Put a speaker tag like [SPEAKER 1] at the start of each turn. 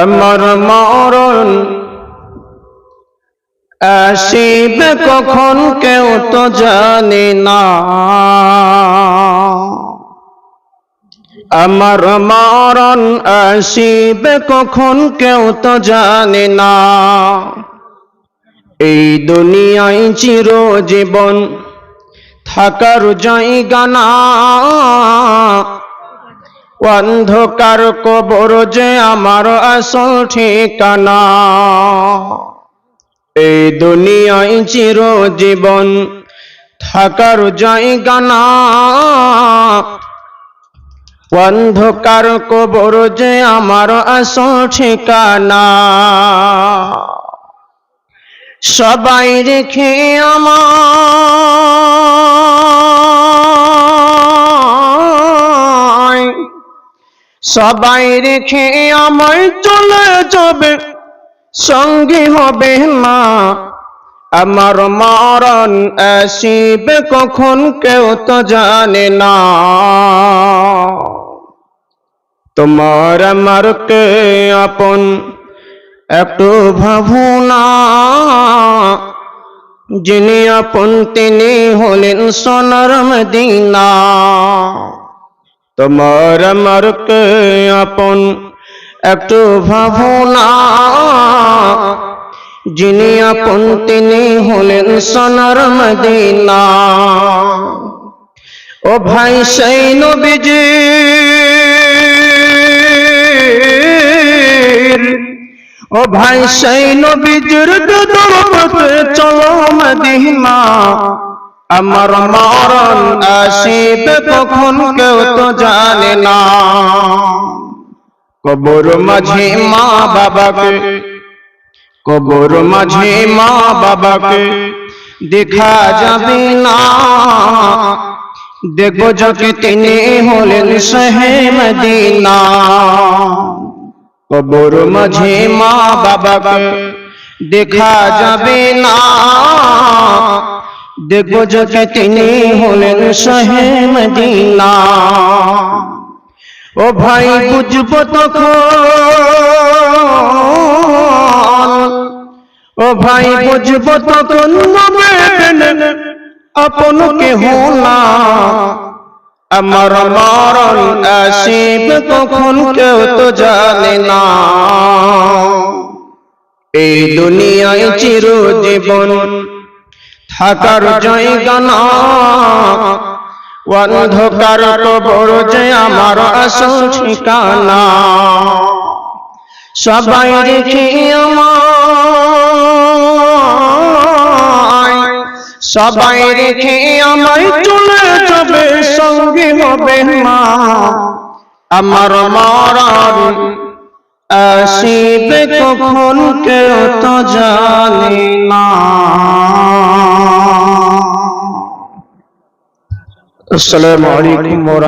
[SPEAKER 1] আমার মরণ আসিবে কখন কেউ তো জানে না। আমার মরণ আসিবে কখন কেউ তো জানে না। এই দুনিয়ায় চিরজীবন থাকার জায়গা না, অন্ধকার কবর যে আমার আসল ঠিকানা। এই দুনিয়ায় চিরজীবন থাকার জায়গা না, অন্ধকার কবর যে আমার আসল ঠিকানা। সবাই রেখে আমায়, সবাই রেখে আমায় চলে যাবে, সঙ্গী হবে না। আমার মরণ আসিবে কখন কেউ তো জানে না। তোমার আমার কে আপন একটু ভাবনা, যিনি আপন তিনি হলেন সোনার মদিনা। তোমার আমার কে আপন একটু ভাবনা, যিনি আপন তিনি হলেন সোনার মদিনা। ও ভাই সেই নবীজি, ও ভাই সেই নবীজির দরবারে চলো মদিনা। আমার মরণ আসিবে কখন কেউ তো জানে না। কবর মাঝে মা বাবাকে, কবর মাঝে মা বাবাকে দেখা যাবে না। দেখবো যাকে তিনি হলেন শাহে মদিনা। কবর মাঝে মা বাবাকে দেখা যাবে না। দেখবো যাকে তিনি হলেন শাহে মদিনা। ও ভাই বুঝবো তখন, ও ভাই বুঝবো তখন আপন কেহ না। আমার মরণ আসিবে কখন কেউ তো জানে না। এই দুনিয়ায় চিরজীবন থাকার জায়গা না, অন্ধকার কবর যে আমার আসল ঠিকানা। সবাই রেখে আমায়, সবাই রেখে আমায় চলে যাবে, সঙ্গী হবে না। আমার মরণ আসিবে কখন কেউ তো জানে না। আসসালামু আলাইকুম।